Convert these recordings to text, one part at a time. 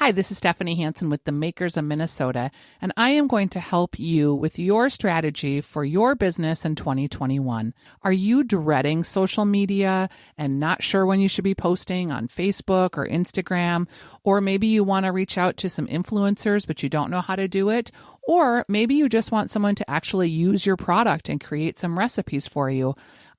Hi, this is Stephanie Hansen with the Makers of Minnesota, and I am going to help you with your strategy for your business in 2021. Are you dreading social media and not sure when you should be posting on Facebook or Instagram? Or maybe you want to reach out to some influencers, but you don't know how to do it? Or maybe you just want someone to actually use your product and create some recipes for you.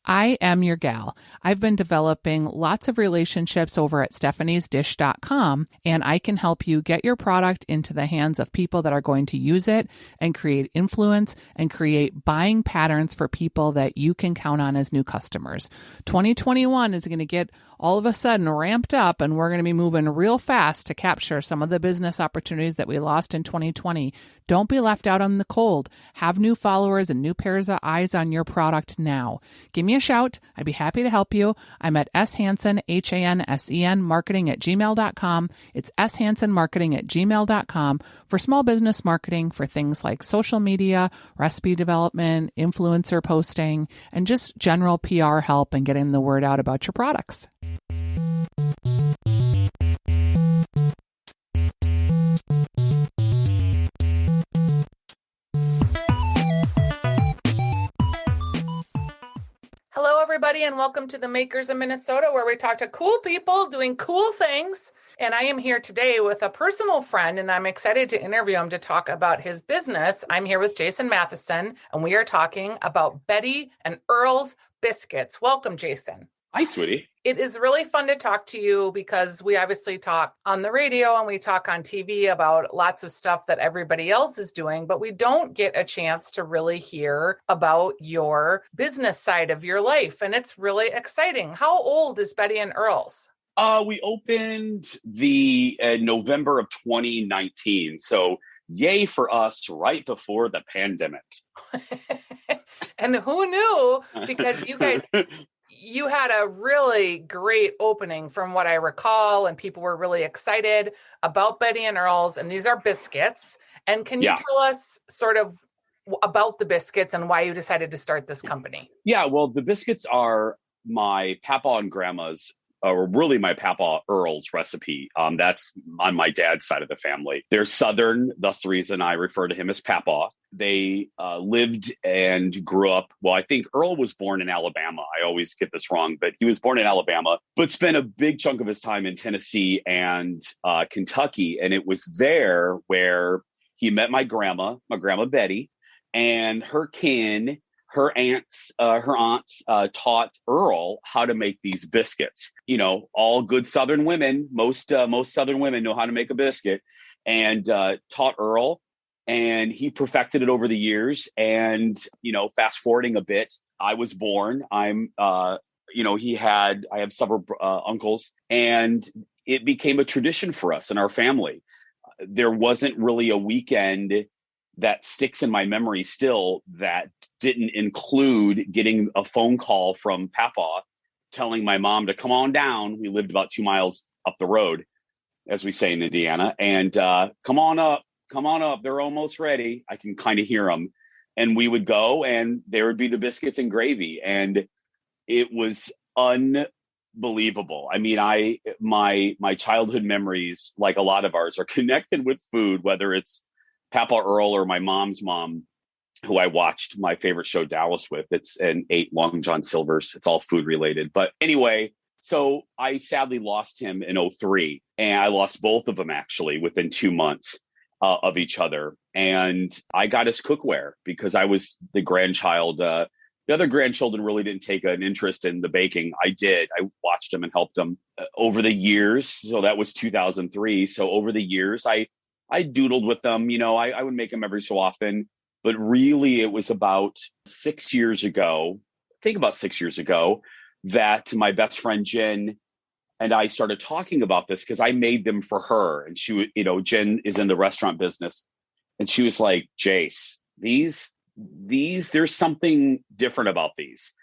I am your gal. I've been developing lots of relationships over at stephaniesdish.com, and I can help you get your product into the hands of people that are going to use it and create influence and create buying patterns for people that you can count on as new customers. 2021 is going to get all of a sudden ramped up, and we're going to be moving real fast to capture some of the business opportunities that we lost in 2020. Don't be left out on the cold. Have new followers and new pairs of eyes on your product now. Give me a shout. I'd be happy to help you. I'm at shansen, Hansen, marketing at gmail.com. It's shansenmarketing at gmail.com for small business marketing for things like social media, recipe development, influencer posting, and just general PR help and getting the word out about your products. Hello, everybody, and welcome to the Makers of Minnesota, where we talk to cool people doing cool things. And I am here today with a personal friend, and I'm excited to interview him to talk about his business. I'm here with Jason Matheson, and we are talking about Betty and Earls Biscuits. Welcome, Jason. Hi, sweetie. It is really fun to talk to you because we obviously talk on the radio and we talk on TV about lots of stuff that everybody else is doing, but we don't get a chance to really hear about your business side of your life. And it's really exciting. How old is Betty and Earls? We opened the November of 2019. So yay for us right before the pandemic. And who knew? Because you guys... You had a really great opening from what I recall, and people were really excited about Betty and Earls, and these are biscuits. And can you tell us sort of about the biscuits and why you decided to start this company? Yeah, well, the biscuits are my papa and grandma's, or really my papa Earls recipe. That's on my dad's side of the family. They're Southern, thus the reason I refer to him as papa. They lived and grew up. Well, I think Earl was born in Alabama. I always get this wrong, but he was born in Alabama, but spent a big chunk of his time in Tennessee and Kentucky. And it was there where he met my grandma Betty, and her kin, her aunts taught Earl how to make these biscuits. You know, all good Southern women, most Southern women know how to make a biscuit, and taught Earl. And he perfected it over the years. And, you know, fast forwarding a bit, I was born. I have several uncles, and it became a tradition for us in our family. There wasn't really a weekend that sticks in my memory still that didn't include getting a phone call from Papa telling my mom to come on down. We lived about 2 miles up the road, as we say in Indiana, and come on up. They're almost ready. I can kind of hear them. And we would go, and there would be the biscuits and gravy. And it was unbelievable. I mean, my childhood memories, like a lot of ours, are connected with food, whether it's Papa Earl or my mom's mom, who I watched my favorite show Dallas with. It's an 8 Long John Silver's. It's all food related. But anyway, so I sadly lost him in 2003, and I lost both of them actually within 2 months of each other. And I got his cookware because I was the grandchild. The other grandchildren really didn't take an interest in the baking. I did. I watched them and helped them over the years. So that was 2003. So over the years, I doodled with them. You know, I would make them every so often. But really, it was about 6 years ago, that my best friend Jen and I started talking about this because I made them for her. And she, you know, Jen is in the restaurant business. And she was like, Jace, these, there's something different about these.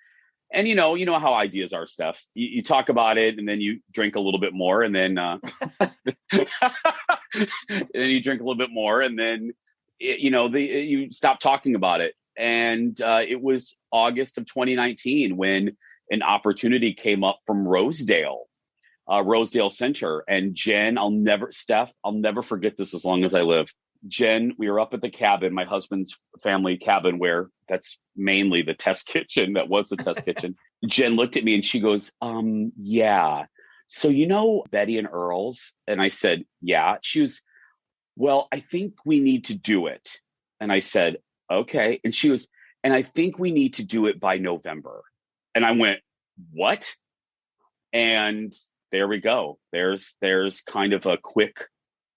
And, you know how ideas are, Steph. You talk about it, and then you drink a little bit more, and then, and then you drink a little bit more, and then, you stop talking about it. And it was August of 2019 when an opportunity came up from Rosedale Rosedale Center. And Jen, I'll never forget this as long as I live. Jen, we were up at the cabin, my husband's family cabin, where that's mainly the test kitchen. That was the test kitchen. Jen looked at me and she goes, yeah. So, Betty and Earls? And I said, yeah. She was, well, I think we need to do it. And I said, okay. And she was, and I think we need to do it by November. And I went, what? And there we go. There's kind of a quick,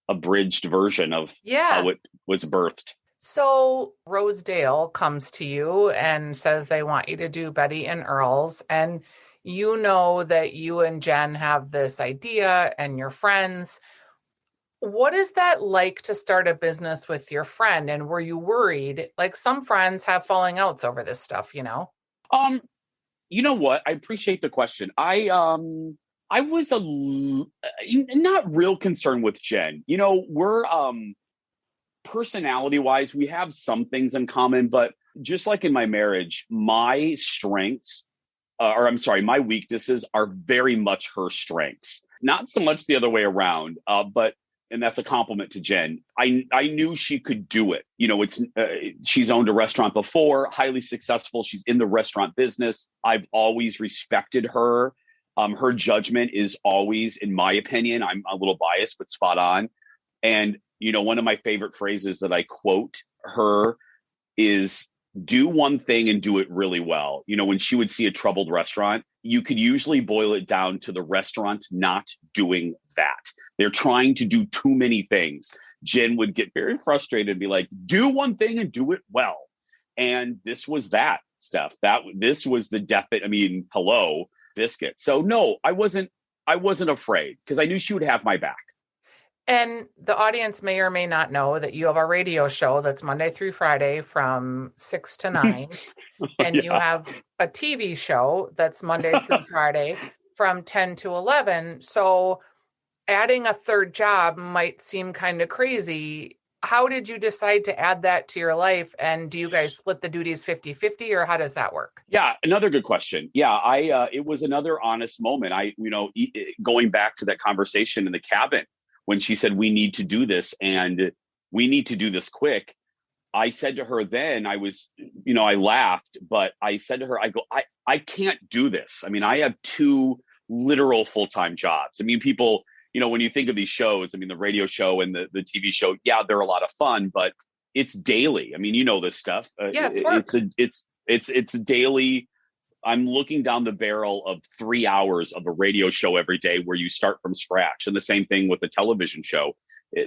abridged version of how it was birthed. So Rosedale comes to you and says they want you to do Betty and Earls. And you know that you and Jen have this idea and you're friends. What is that like to start a business with your friend? And were you worried? Like some friends have falling outs over this stuff, You know what? I appreciate the question. I was not real concerned with Jen. We're personality wise, we have some things in common, but just like in my marriage, my strengths, my weaknesses are very much her strengths. Not so much the other way around, and that's a compliment to Jen. I knew she could do it. She's owned a restaurant before, highly successful. She's in the restaurant business. I've always respected her. Her judgment is always, in my opinion, I'm a little biased, but spot on. And, one of my favorite phrases that I quote her is, do one thing and do it really well. When she would see a troubled restaurant, you could usually boil it down to the restaurant not doing that. They're trying to do too many things. Jen would get very frustrated and be like, do one thing and do it well. And this was that stuff. This was the hello, Biscuits. So no, I wasn't afraid because I knew she would have my back. And the audience may or may not know that you have a radio show that's Monday through Friday from 6 to 9. And you have a TV show that's Monday through Friday from 10 to 11. So adding a third job might seem kind of crazy. How did you decide to add that to your life? And do you guys split the duties 50-50 or how does that work? Yeah, another good question. Yeah, it was another honest moment. Going back to that conversation in the cabin when she said, we need to do this and we need to do this quick. I said to her then, I laughed, but I said to her, I can't do this. I have 2 literal full-time jobs. People, when you think of these shows, the radio show and the TV show, yeah, they're a lot of fun, but it's daily. This stuff. It's daily. I'm looking down the barrel of 3 hours of a radio show every day where you start from scratch. And the same thing with the television show.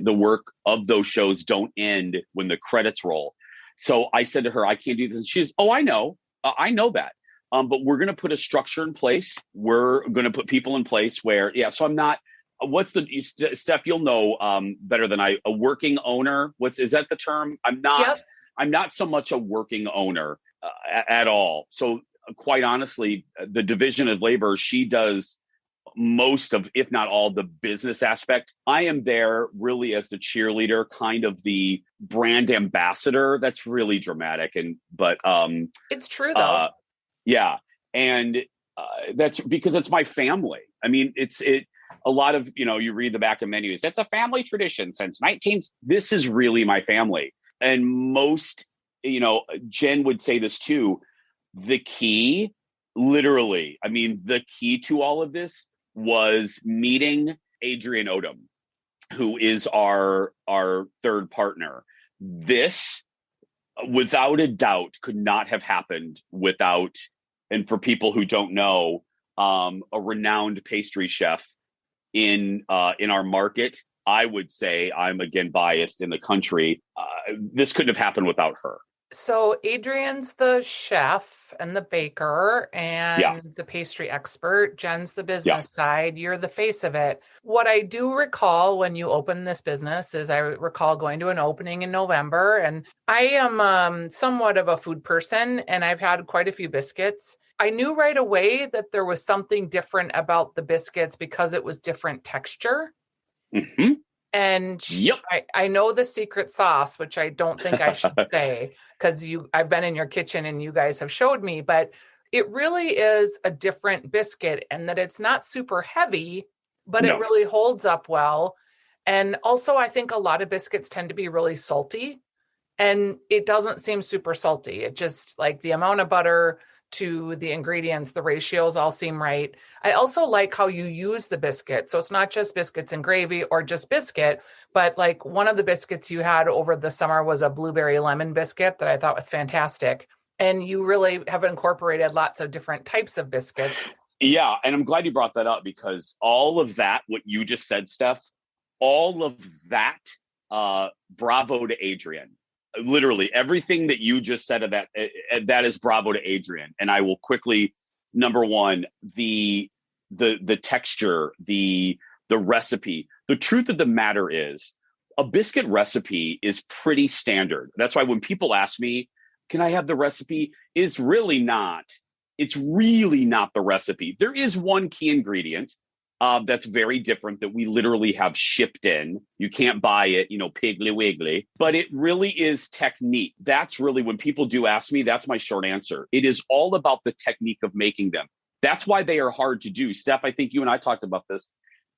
The work of those shows don't end when the credits roll. So I said to her, I can't do this. And she's, I know. I know that. But we're going to put a structure in place. We're going to put people in place where, so I'm not, Steph, you'll know better than I, a working owner. Is that the term? I'm not so much a working owner at all. So quite honestly, the division of labor, she does most of, if not all, the business aspect. I am there really as the cheerleader, kind of the brand ambassador. That's really dramatic. But it's true though. Yeah. And that's because it's my family. A lot of, you read the back of menus, it's a family tradition since this is really my family. And most, Jen would say this too, the key, literally, the key to all of this was meeting Adrian Odom, who is our third partner. This, without a doubt, could not have happened without, and for people who don't know, a renowned pastry chef in our market. I would say, I'm again biased, in the country. This couldn't have happened without her. So Adrian's the chef and the baker and the pastry expert. Jen's the business side. You're the face of it. What I do recall when you opened this business is I recall going to an opening in November, and I am somewhat of a food person and I've had quite a few biscuits. I knew right away that there was something different about the biscuits because it was different texture. Mm-hmm. And I know the secret sauce, which I don't think I should say because I've been in your kitchen and you guys have showed me, but it really is a different biscuit and that it's not super heavy. but it No. really holds up well. And also, I think a lot of biscuits tend to be really salty, and it doesn't seem super salty. It just like the amount of butter to the ingredients, the ratios all seem right. I also like how you use the biscuit. So it's not just biscuits and gravy or just biscuit, but like one of the biscuits you had over the summer was a blueberry lemon biscuit that I thought was fantastic. And you really have incorporated lots of different types of biscuits. Yeah, and I'm glad you brought that up because all of that, what you just said, Steph, all of that, bravo to Adrian. Literally everything that you just said of that, that is bravo to Adrian. And I will quickly, number one, the texture, the recipe. The truth of the matter is, a biscuit recipe is pretty standard. That's why when people ask me, "Can I have the recipe?" Is really not. It's really not the recipe. There is one key ingredient that's very different that we literally have shipped in. You can't buy it, piggly wiggly, but it really is technique. That's really when people do ask me, that's my short answer. It is all about the technique of making them. That's why they are hard to do. Steph, I think you and I talked about this.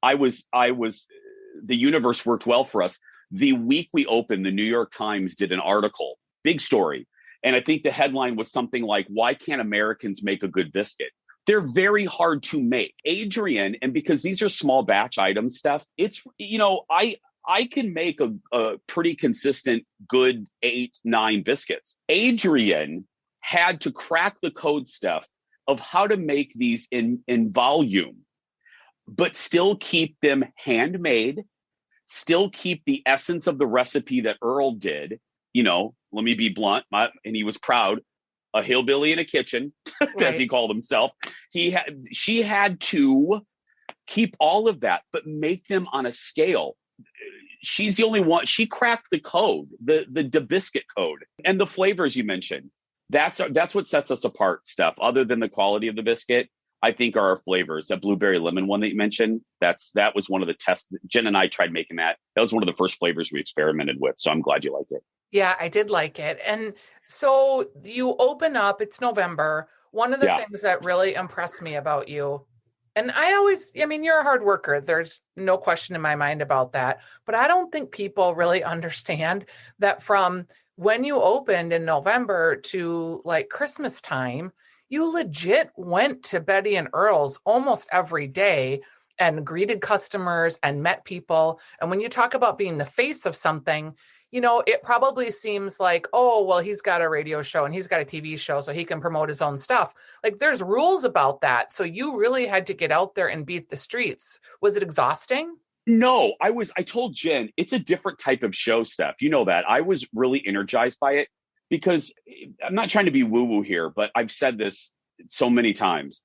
The universe worked well for us. The week we opened, the New York Times did an article, big story. And I think the headline was something like, "Why can't Americans make a good biscuit?" They're very hard to make. Adrian, and because these are small batch items, Steph, it's, I can make a pretty consistent, good 8-9 biscuits. Adrian had to crack the code, Steph, of how to make these in volume, but still keep them handmade, still keep the essence of the recipe that Earl did. Let me be blunt, and he was proud, a hillbilly in a kitchen, right, as he called himself. She had to keep all of that, but make them on a scale. She's the only one. She cracked the code, the biscuit code, and the flavors you mentioned. That's what sets us apart, Steph. Other than the quality of the biscuit, I think are our flavors. That blueberry lemon one that you mentioned, that was one of the tests. Jen and I tried making that. That was one of the first flavors we experimented with. So I'm glad you like it. Yeah, I did like it. And so you open up, it's November. One of the things that really impressed me about you, and you're a hard worker. There's no question in my mind about that. But I don't think people really understand that from when you opened in November to like Christmas time, you legit went to Betty and Earls almost every day and greeted customers and met people. And when you talk about being the face of something, it probably seems like, oh, well, he's got a radio show and he's got a TV show, so he can promote his own stuff. Like there's rules about that. So you really had to get out there and beat the streets. Was it exhausting? No, I told Jen, it's a different type of show, Steph. You know that. I was really energized by it because I'm not trying to be woo-woo here, but I've said this so many times.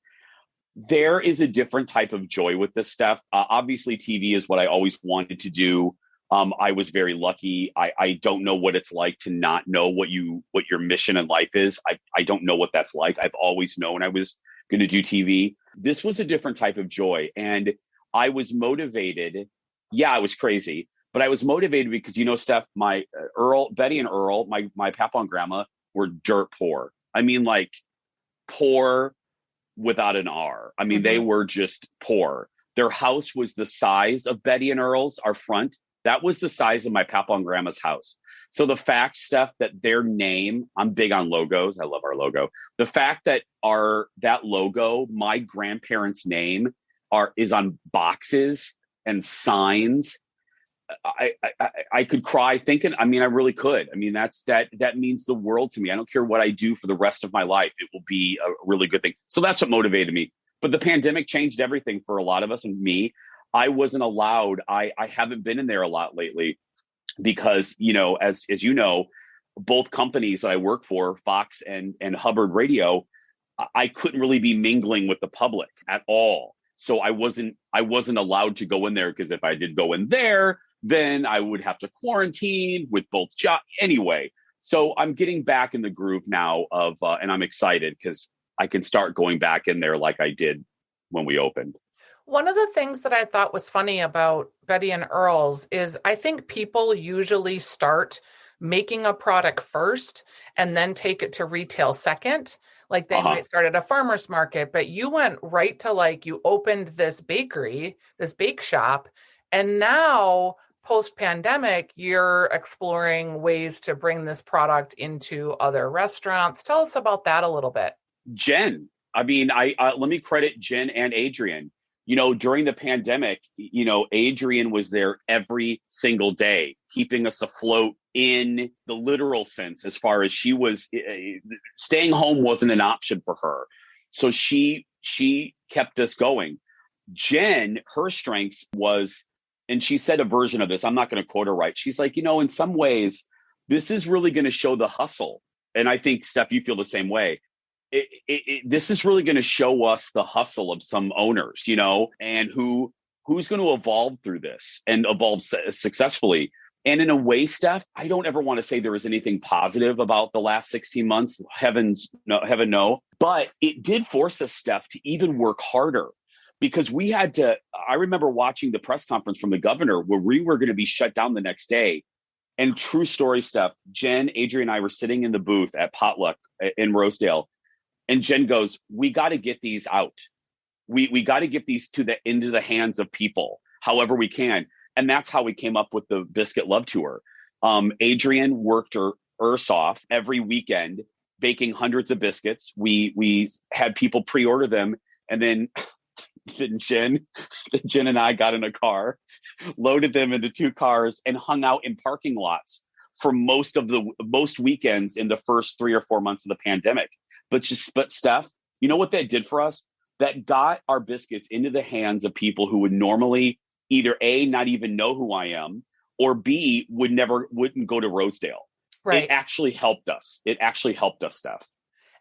There is a different type of joy with this stuff. Obviously, TV is what I always wanted to do. I was very lucky. I don't know what it's like to not know what your mission in life is. I don't know what that's like. I've always known I was going to do TV. This was a different type of joy. And I was motivated. Yeah, I was crazy, but I was motivated because, Steph, my Betty and Earl, my papa and grandma were dirt poor. I mean, like poor without an R. I mean, They were just poor. Their house was the size of Betty and Earl's, our front. That was the size of my papa and grandma's house. So the fact, Steph, that their name, I'm big on logos. I love our logo. The fact that that logo, my grandparents' name is on boxes and signs. I could cry thinking, I really could. That means the world to me. I don't care what I do for the rest of my life. It will be a really good thing. So that's what motivated me. But the pandemic changed everything for a lot of us, and me. I wasn't allowed. I haven't been in there a lot lately because, as you know, both companies that I work for, Fox and Hubbard Radio, I couldn't really be mingling with the public at all. So I wasn't allowed to go in there because if I did go in there, then I would have to quarantine with both jobs anyway. So I'm getting back in the groove now and I'm excited because I can start going back in there like I did when we opened. One of the things that I thought was funny about Betty and Earls is I think people usually start making a product first and then take it to retail second. Like they might start at a farmer's market, but you went right to like, you opened this bakery, this bake shop, and now post-pandemic, you're exploring ways to bring this product into other restaurants. Tell us about that a little bit. Jen, I mean, I let me credit Jen and Adrian. You know, during the pandemic, you know, Adrian was there every single day, keeping us afloat in the literal sense, as far as she was staying home wasn't an option for her. So she kept us going. Jen, her strengths was, and she said a version of this, I'm not going to quote her right. She's like, you know, in some ways, this is really going to show the hustle. And I think, Steph, you feel the same way. This is really going to show us the hustle of some owners, you know, and who's going to evolve through this and evolve successfully. And in a way, Steph, I don't ever want to say there was anything positive about the last 16 months. Heaven no. But it did force us, Steph, to even work harder, because we had to. I remember watching the press conference from the governor where we were going to be shut down the next day. And true story, Steph, Jen, Adrian, and I were sitting in the booth at Potluck in Rosedale. And Jen goes, we got to get these out. We got to get these into the hands of people, however we can. And that's how we came up with the Biscuit Love Tour. Adrian worked her Earls off every weekend, baking hundreds of biscuits. We had people pre-order them. And then Jen and I got in a car, loaded them into 2 cars, and hung out in parking lots for most weekends in the first 3 or 4 months of the pandemic. But Steph, you know what that did for us? That got our biscuits into the hands of people who would normally either A, not even know who I am, or B, wouldn't go to Rosedale. Right. It actually helped us. Steph.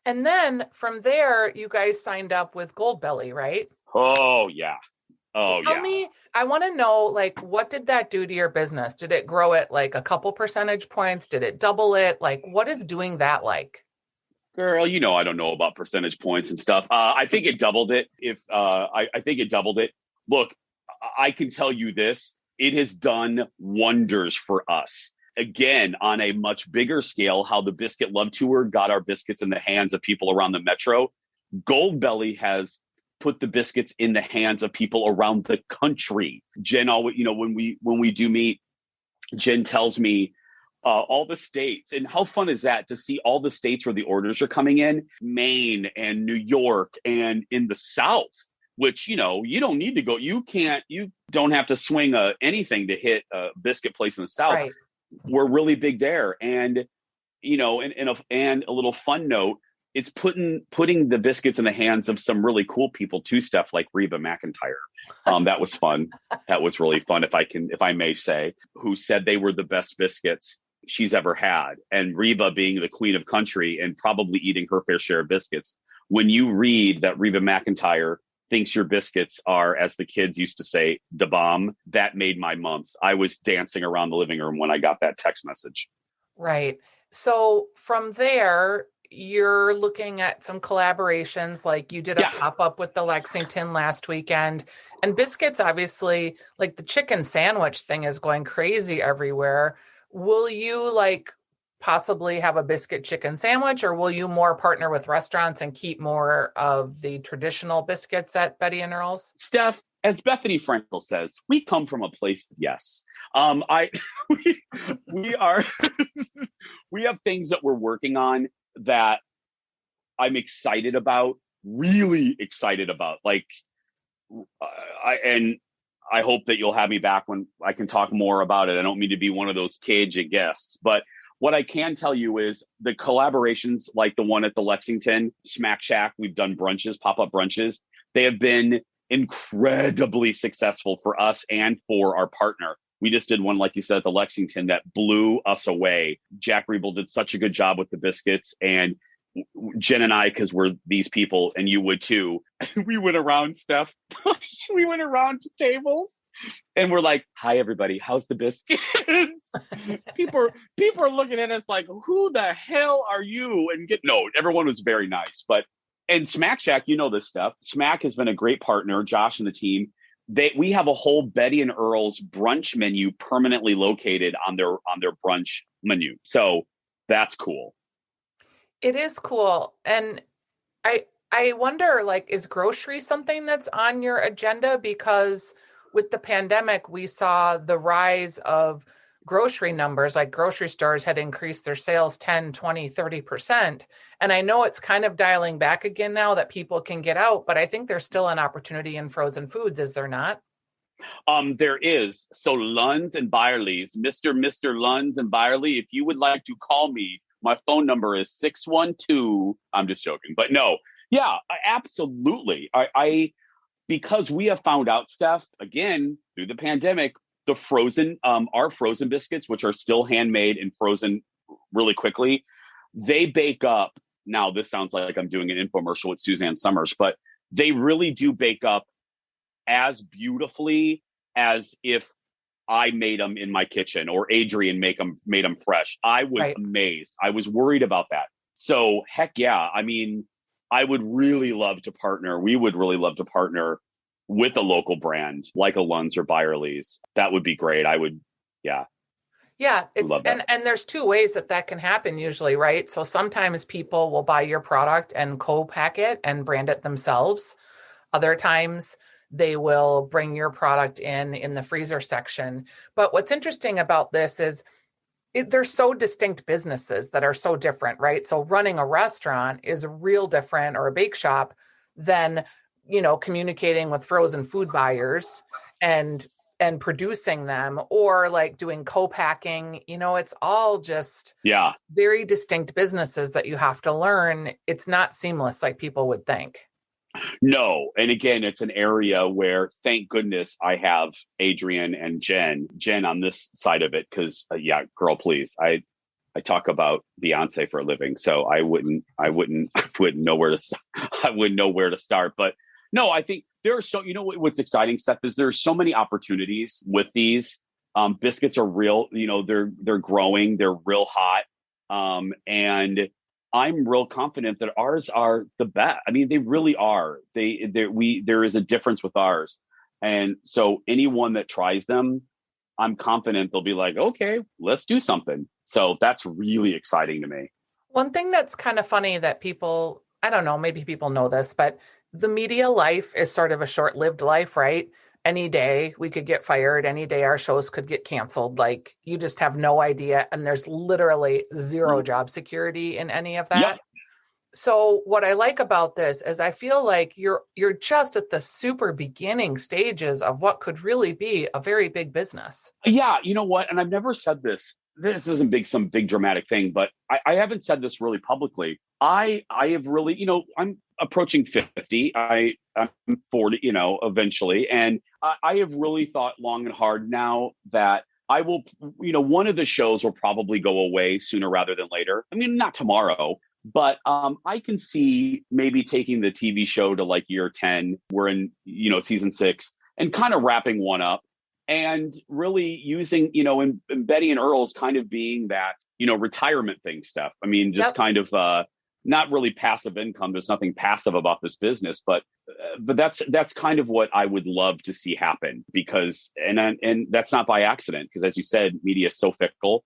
And then from there, you guys signed up with Goldbelly, right? Oh, yeah. Tell me, I want to know, like, what did that do to your business? Did it grow it like a couple percentage points? Did it double it? Like, what is doing that like? Girl, you know I don't know about percentage points and stuff. I think it doubled it. I think it doubled it. Look, I can tell you this. It has done wonders for us. Again, on a much bigger scale, how the Biscuit Love Tour got our biscuits in the hands of people around the metro. Goldbelly has put the biscuits in the hands of people around the country. Jen always, you know, when we do meet, Jen tells me all the states. And how fun is that to see all the states where the orders are coming in? Maine and New York and in the South, which, you know, you don't need to go. You don't have to swing anything to hit a biscuit place in the South. Right. We're really big there. And, you know, and a little fun note, it's putting the biscuits in the hands of some really cool people too, Steph, like Reba McEntire. That was fun. That was really fun, if I may say, who said they were the best biscuits she's ever had. And Reba, being the queen of country and probably eating her fair share of biscuits, when you read that Reba McEntire thinks your biscuits are, as the kids used to say, the bomb, that made my month. I was dancing around the living room when I got that text message. Right. So from there, you're looking at some collaborations, like you did a pop-up with the Lexington last weekend. And biscuits, obviously, like the chicken sandwich thing is going crazy everywhere. Will you possibly have a biscuit chicken sandwich, or will you more partner with restaurants and keep more of the traditional biscuits at Betty and Earls? Steph, as Bethany Frankel says, we come from a place of yes. We have things that we're working on that I'm excited about, really excited about. I hope that you'll have me back when I can talk more about it. I don't mean to be one of those cagey guests, but what I can tell you is the collaborations like the one at the Lexington Smack Shack, we've done brunches, pop-up brunches. They have been incredibly successful for us and for our partner. We just did one, like you said, at the Lexington that blew us away. Jack Rebel did such a good job with the biscuits, and Jen and I, because we're these people, and you would too, we went around, Steph. We went around to tables and we're like, hi, everybody. How's the biscuits? people are looking at us like, who the hell are you? And no, everyone was very nice. And Smack Shack, you know this stuff. Smack has been a great partner, Josh and the team. We have a whole Betty and Earls brunch menu permanently located on their brunch menu. So that's cool. It is cool. And I wonder, like, is grocery something that's on your agenda? Because with the pandemic, we saw the rise of grocery numbers, like grocery stores had increased their sales 10, 20, 30%. And I know it's kind of dialing back again now that people can get out, but I think there's still an opportunity in frozen foods, is there not? There is. So Lunds and Byerly's, Mr. Lunds and Byerly, if you would like to call me, my phone number is 612. I'm just joking. But no, yeah, absolutely. Because we have found out, Steph, again, through the pandemic, the frozen, our frozen biscuits, which are still handmade and frozen really quickly, they bake up. Now, this sounds like I'm doing an infomercial with Suzanne Summers, but they really do bake up as beautifully as if I made them in my kitchen or Adrian made them fresh. I was Right. amazed. I was worried about that. So heck yeah. I mean, I would really love to partner. We would really love to partner with a local brand like a Lunds or Byerly's. That would be great. I would, yeah, Yeah, it's love that. and there's two ways that that can happen usually, right? So sometimes people will buy your product and co-pack it and brand it themselves. Other times they will bring your product in the freezer section. But what's interesting about this is they're so distinct businesses that are so different, right? So running a restaurant is real different, or a bake shop, than, communicating with frozen food buyers and producing them, or like doing co-packing. It's all just Yeah. very distinct businesses that you have to learn. It's not seamless like people would think. No. And again, it's an area where, thank goodness, I have Adrian and Jen on this side of it. Cause yeah, girl, please. I talk about Beyonce for a living, so I wouldn't know where to, I wouldn't know where to start. But no, I think there are what's exciting stuff is there's so many opportunities with these. Biscuits are real, they're growing, they're real hot. And I'm real confident that ours are the best. I mean, they really are. There is a difference with ours. And so anyone that tries them, I'm confident they'll be like, okay, let's do something. So that's really exciting to me. One thing that's kind of funny that people, I don't know, maybe people know this, but the media life is sort of a short-lived life, right? Any day we could get fired, any day our shows could get canceled. Like, you just have no idea. And there's literally zero job security in any of Yep. that. So what I like about this is I feel like you're just at the super beginning stages of what could really be a very big business. Yeah. You know what? And I've never said this. This isn't some big dramatic thing, but I haven't said this really publicly. I have really, I'm approaching 50. I'm 40, eventually. And I have really thought long and hard now that I will, one of the shows will probably go away sooner rather than later. I mean, not tomorrow, but I can see maybe taking the TV show to like year 10. We're in, season 6, and kind of wrapping one up and really using, and Betty and Earls kind of being that, retirement thing stuff. I mean, just Yep. kind of not really passive income. There's nothing passive about this business, but that's kind of what I would love to see happen, because and that's not by accident, because as you said, media is so fickle.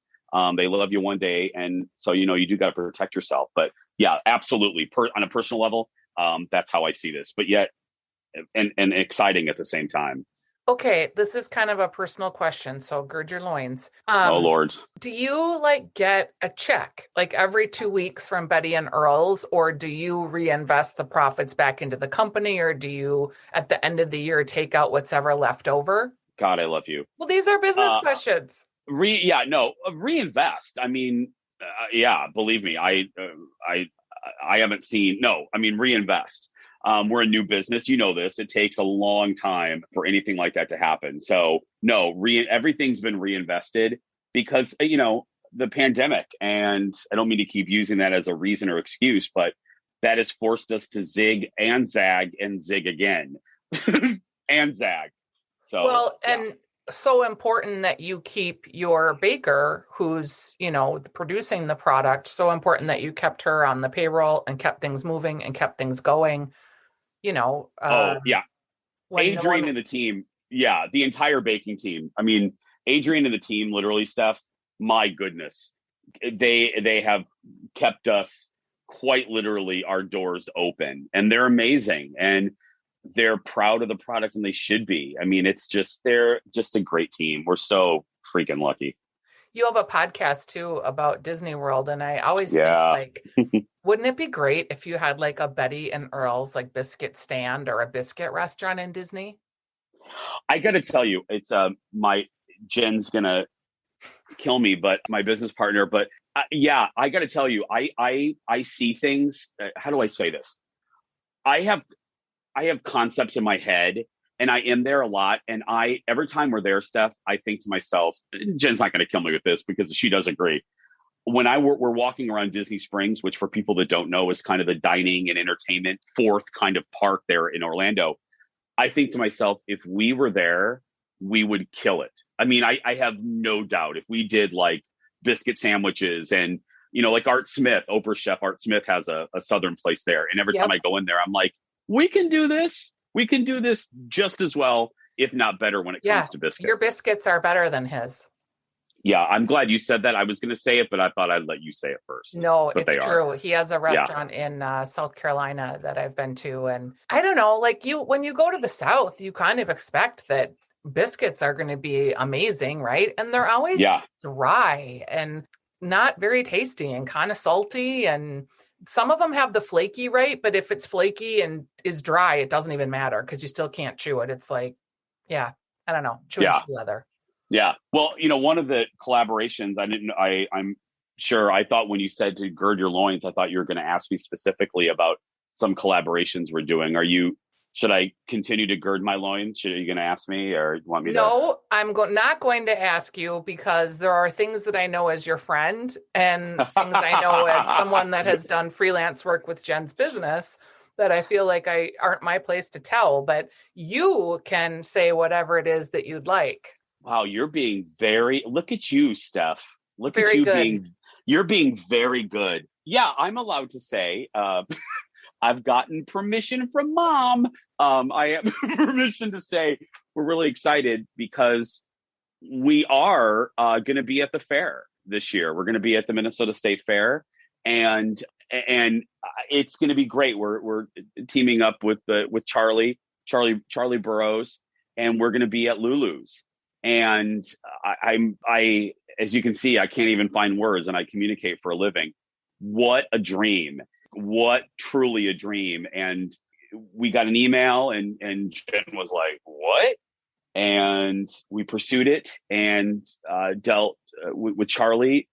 They love you one day, and so you do got to protect yourself. But yeah, absolutely, on a personal level, that's how I see this. But yet, and exciting at the same time. Okay, this is kind of a personal question, so gird your loins. Oh Lord. Do you like get a check like every 2 weeks from Betty and Earls, or do you reinvest the profits back into the company, or do you at the end of the year take out what's ever left over? God, I love you. Well, these are business questions. Reinvest. I mean, yeah, believe me, I haven't seen. No, I mean, reinvest. We're a new business. You know this. It takes a long time for anything like that to happen. So no, everything's been reinvested because, the pandemic. And I don't mean to keep using that as a reason or excuse, but that has forced us to zig and zag and zig again and zag. So, Well, yeah. and so important that you keep your baker who's, producing the product, so important that you kept her on the payroll and kept things moving and kept things going, Oh, yeah. when no Adrian one, and the team. Yeah. The entire baking team. I mean, Adrian and the team, literally, Steph, my goodness, they have kept us quite literally our doors open, and they're amazing, and they're proud of the product, and they should be. I mean, they're just a great team. We're so freaking lucky. You have a podcast too about Disney World, and I always think Yeah. like, wouldn't it be great if you had like a Betty and Earls like biscuit stand or a biscuit restaurant in Disney? I got to tell you, it's my Jen's gonna kill me, but my business partner. But yeah, I got to tell you, I see things. How do I say this? I have concepts in my head, and I am there a lot. And every time we're there, Steph, I think to myself, Jen's not going to kill me with this because she does agree. When we're walking around Disney Springs, which for people that don't know is kind of the dining and entertainment fourth kind of park there in Orlando, I think to myself, if we were there, we would kill it. I mean, I have no doubt if we did like biscuit sandwiches and, like Art Smith, Oprah chef Art Smith has a Southern place there. And every time I go in there, I'm like, we can do this. We can do this just as well, if not better when it comes to biscuits. Your biscuits are better than his. Yeah, I'm glad you said that. I was going to say it, but I thought I'd let you say it first. No, it's true. He has a restaurant in South Carolina that I've been to. And I don't know, like when you go to the South, you kind of expect that biscuits are going to be amazing, right? And they're always dry and not very tasty and kind of salty. And some of them have the flaky, right? But if it's flaky and is dry, it doesn't even matter because you still can't chew it. It's like, I don't know, chewing shoe leather. Yeah. Well, one of the collaborations I'm sure, I thought when you said to gird your loins, I thought you were going to ask me specifically about some collaborations we're doing. Should I continue to gird my loins? Are you going to ask me or you want me to? No, I'm not going to ask you because there are things that I know as your friend and things I know as someone that has done freelance work with Jen's business that I feel like aren't my place to tell, but you can say whatever it is that you'd like. Wow, you're being look at you, Steph. Look very at you good. you're being very good. Yeah, I'm allowed to say, I've gotten permission from Mom. I have permission to say we're really excited because we are going to be at the fair this year. We're going to be at the Minnesota State Fair, and it's going to be great. We're teaming up with Charlie Burrows, and we're going to be at Lulu's. And I, as you can see, I can't even find words, and I communicate for a living. What a dream. What truly a dream. And we got an email and Jen was like, what? And we pursued it and dealt with Charlie,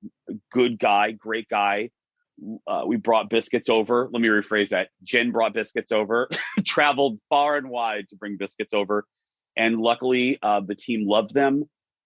good guy, great guy. We brought biscuits over. Let me rephrase that. Jen brought biscuits over, traveled far and wide to bring biscuits over. And luckily, the team loved them.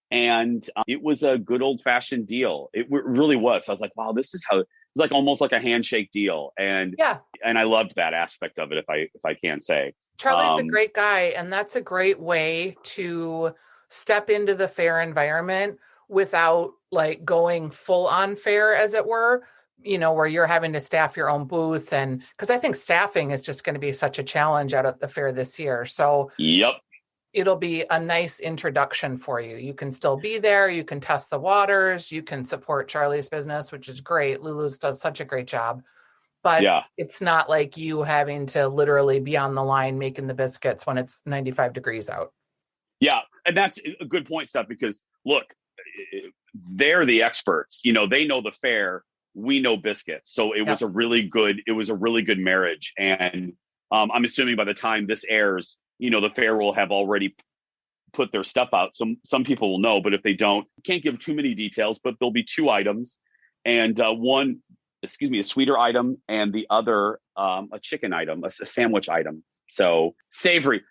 And it was a good old fashioned deal. It really was. I was like, wow, this is how it's like almost like a handshake deal. And and I loved that aspect of it, if I can say. Charlie's a great guy. And that's a great way to step into the fair environment without like going full on fair, as it were, where you're having to staff your own booth. And because I think staffing is just going to be such a challenge out at the fair this year. So it'll be a nice introduction for you. You can still be there. You can test the waters. You can support Charlie's business, which is great. Lulu's does such a great job. But it's not like you having to literally be on the line making the biscuits when it's 95 degrees out. Yeah. And that's a good point, Steph, because look, they're the experts. They know the fair. We know biscuits. So it was a really good marriage. And I'm assuming by the time this airs, the fair will have already put their stuff out. Some people will know, but if they don't, can't give too many details, but there'll be 2 items and a sweeter item and the other, a chicken item, a sandwich item. So savory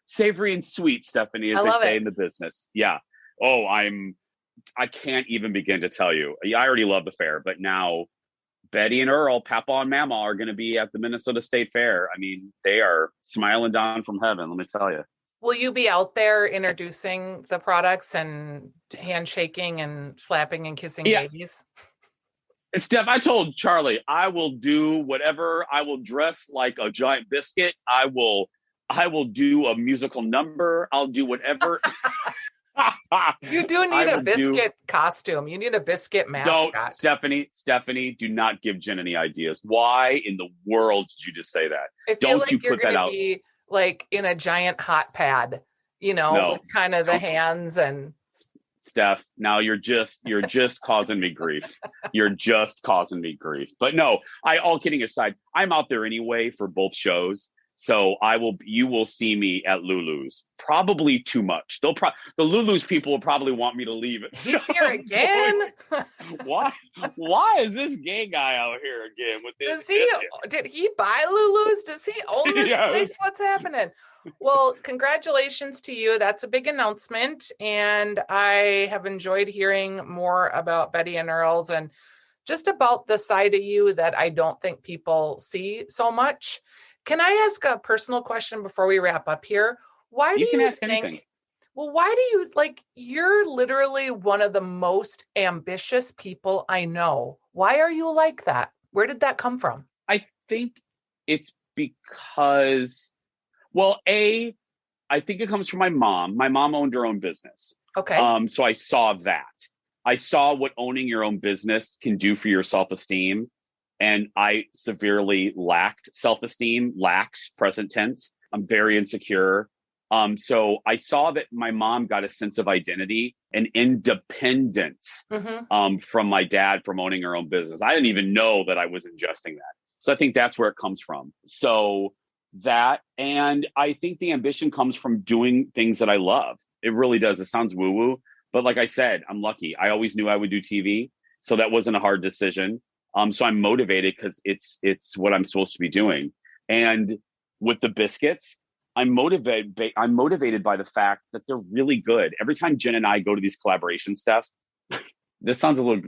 and sweet, Stephanie, as they say in the business. Yeah. Oh, I can't even begin to tell you. I already love the fair, but now Betty and Earl, Papa and Mama are going to be at the Minnesota State Fair. I mean, they are smiling down from heaven, let me tell you. Will you be out there introducing the products and handshaking and slapping and kissing babies? Steph, I told Charlie, I will do whatever. I will dress like a giant biscuit. I will do a musical number. I'll do whatever. You do need a biscuit costume. You need a biscuit Don't, mascot. Stephanie, do not give Jen any ideas. Why in the world did you just say that? I feel Don't like you you're put that going to out? be like in a giant hot pad, No, with kind of the hands and. Steph, now you're just causing me grief. You're just causing me grief. But no, all kidding aside, I'm out there anyway for both shows. So you will see me at Lulu's. Probably too much. The Lulu's people will probably want me to leave it. He's here again. Why is this gay guy out here again with this? Did he buy Lulu's? Does he own this place? What's happening? Well, congratulations to you. That's a big announcement. And I have enjoyed hearing more about Betty and Earls and just about the side of you that I don't think people see so much. Can I ask a personal question before we wrap up here? Why do you think, anything. Well, why do you you're literally one of the most ambitious people I know. Why are you like that? Where did that come from? I think it's because, well, I think it comes from my mom. My mom owned her own business. Okay. So I saw that. I saw what owning your own business can do for your self-esteem. And I severely lacked self-esteem, present tense. I'm very insecure. So I saw that my mom got a sense of identity and independence from my dad from owning her own business. I didn't even know that I was ingesting that. So I think that's where it comes from. So that, and I think the ambition comes from doing things that I love. It really does. It sounds woo-woo, but like I said, I'm lucky. I always knew I would do TV. So that wasn't a hard decision. So I'm motivated because it's what I'm supposed to be doing. And with the Biscuits, I'm motivated by the fact that they're really good. Every time Jen and I go to these collaboration stuff, this sounds a little,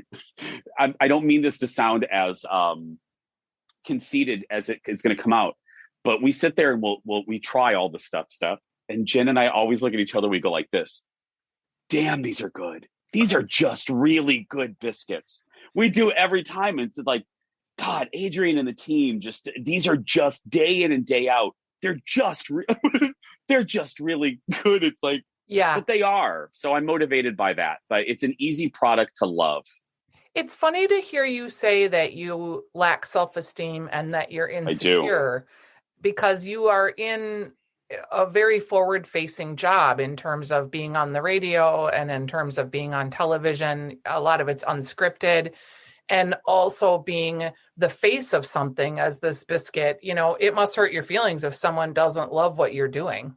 I don't mean this to sound as conceited as it's going to come out, but we sit there and we try all the stuff. And Jen and I always look at each other. We go like this. Damn, these are good. These are just really good biscuits. We do every time. It's like, God, Adrian and the team, these are just day in and day out. They're just really good. It's like, yeah, but they are. So I'm motivated by that. But it's an easy product to love. It's funny to hear you say that you lack self-esteem and that you're insecure because you are in a very forward-facing job in terms of being on the radio and in terms of being on television. A lot of it's unscripted. And also being the face of something as this biscuit, it must hurt your feelings if someone doesn't love what you're doing.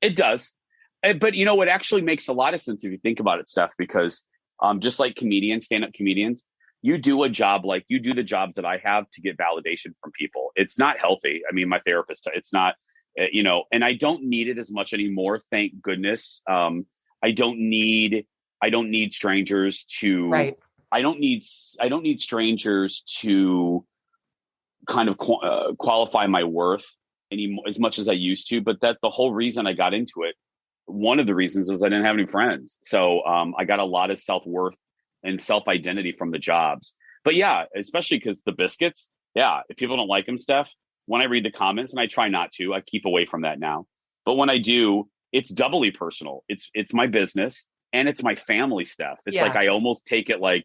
It does. But, it actually makes a lot of sense if you think about it, Steph, because just like comedians, stand-up comedians, you do the jobs that I have to get validation from people. It's not healthy. I mean, my therapist, it's not, and I don't need it as much anymore. Thank goodness. I don't need strangers to, right. I don't need strangers to kind of qualify my worth anymore as much as I used to. But that's the whole reason I got into it. One of the reasons was I didn't have any friends. So I got a lot of self-worth and self-identity from the jobs. But yeah, especially because the Biscuits, if people don't like them, Steph, when I read the comments, and I try not to, I keep away from that now. But when I do, it's doubly personal. It's my business and it's my family stuff. It's like I almost take it like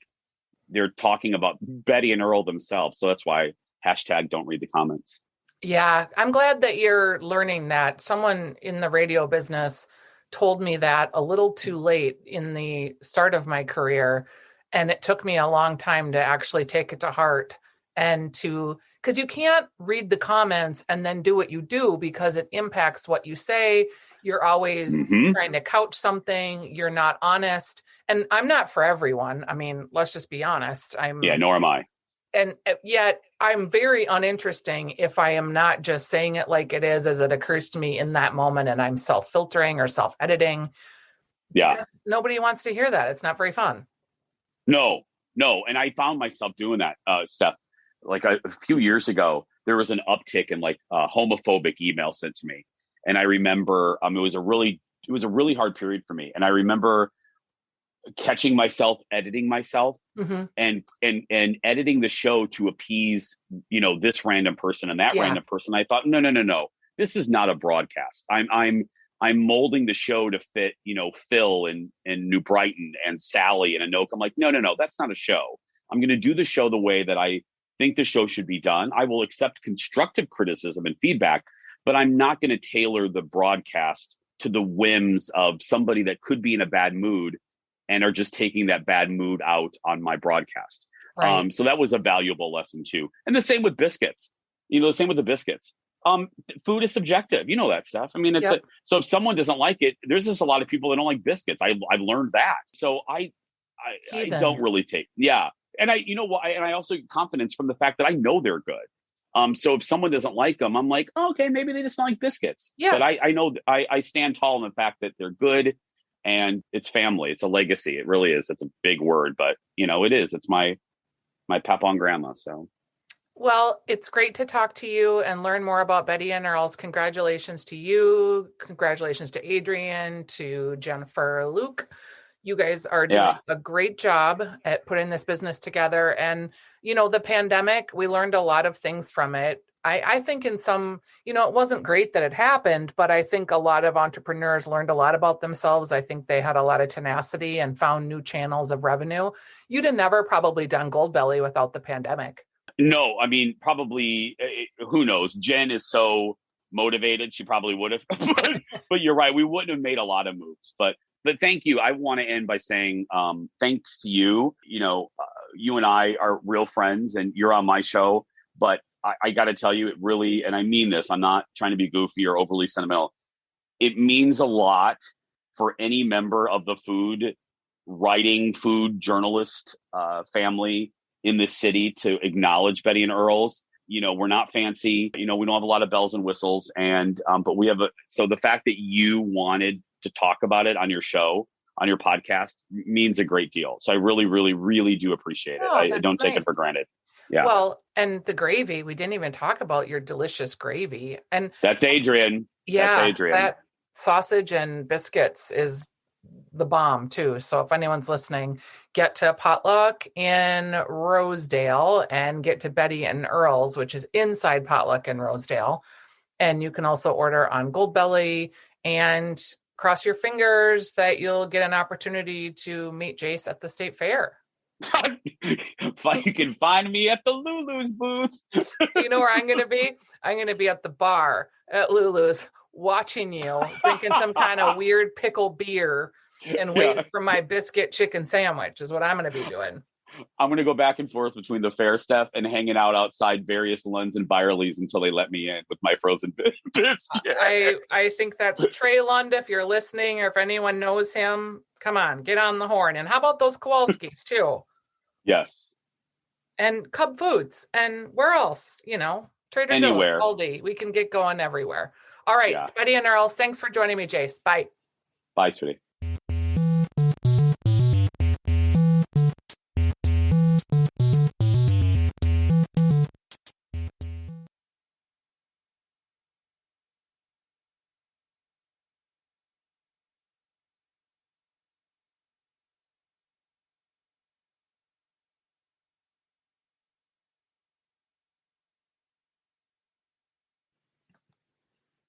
they're talking about Betty and Earl themselves. So that's why # don't read the comments. Yeah, I'm glad that you're learning that. Someone in the radio business told me that a little too late in the start of my career. And it took me a long time to actually take it to heart and because you can't read the comments and then do what you do because it impacts what you say. You're always trying to couch something. You're not honest. And I'm not for everyone. I mean, let's just be honest. Nor am I. And yet I'm very uninteresting if I am not just saying it like it is as it occurs to me in that moment and I'm self-filtering or self-editing. Yeah. Nobody wants to hear that. It's not very fun. No. And I found myself doing that, Steph. Like a few years ago, there was an uptick in homophobic email sent to me. And I remember it was a really hard period for me. And I remember catching myself editing myself and editing the show to appease, this random person and that random person. I thought, no. This is not a broadcast. I'm I'm molding the show to fit, Phil in New Brighton and Sally and Anoka. I'm like, no, that's not a show. I'm going to do the show the way that I think the show should be done. I will accept constructive criticism and feedback, but I'm not going to tailor the broadcast to the whims of somebody that could be in a bad mood and are just taking that bad mood out on my broadcast. Right. So that was a valuable lesson too. And the same with biscuits, the same with the biscuits. Food is subjective, that stuff. I mean, so if someone doesn't like it, there's just a lot of people that don't like biscuits. I've learned that. So I don't really take, And I also get confidence from the fact that I know they're good. So if someone doesn't like them, I'm like, oh, okay, maybe they just don't like biscuits. Yeah. But I know I stand tall in the fact that they're good and it's family. It's a legacy. It really is. It's a big word, but it is. It's my papa and grandma. So. Well, it's great to talk to you and learn more about Betty and Earls. Congratulations to you. Congratulations to Adrian, to Jennifer, Luke. You guys are doing a great job at putting this business together. And, the pandemic, we learned a lot of things from it. I think in some, it wasn't great that it happened, but I think a lot of entrepreneurs learned a lot about themselves. I think they had a lot of tenacity and found new channels of revenue. You'd have never probably done Goldbelly without the pandemic. No, I mean, probably, who knows? Jen is so motivated. She probably would have, but you're right. We wouldn't have made a lot of moves, but thank you. I want to end by saying, thanks to you. You and I are real friends and you're on my show, but I got to tell you, it really, and I mean this, I'm not trying to be goofy or overly sentimental. It means a lot for any member of the food journalist family in this city to acknowledge Betty and Earls. We're not fancy, we don't have a lot of bells and whistles. And, but we have so the fact that you wanted to talk about it on your show, on your podcast means a great deal. So I really, really, really do appreciate it. I don't take it for granted. Yeah. Well, and the gravy, we didn't even talk about your delicious gravy. And that's Adrian. Yeah. That's Adrian. That sausage and biscuits is the bomb too. So if anyone's listening, get to Potluck in Rosedale and get to Betty and Earls, which is inside Potluck in Rosedale. And you can also order on Goldbelly and cross your fingers that you'll get an opportunity to meet Jace at the state fair. You can find me at the Lulu's booth. You know where I'm going to be? I'm going to be at the bar at Lulu's watching you, drinking some kind of weird pickle beer and waiting for my biscuit chicken sandwich is what I'm going to be doing. I'm going to go back and forth between the fair stuff and hanging out outside various Lunds and Byerly's until they let me in with my frozen biscuits. I think that's Trey Lund. If you're listening or if anyone knows him, come on, get on the horn. And how about those Kowalskis too? Yes. And Cub Foods. And where else? Trader Anywhere. Joe's, Aldi. We can get going everywhere. All right. Betty and Earls, thanks for joining me, Jace. Bye. Bye, sweetie.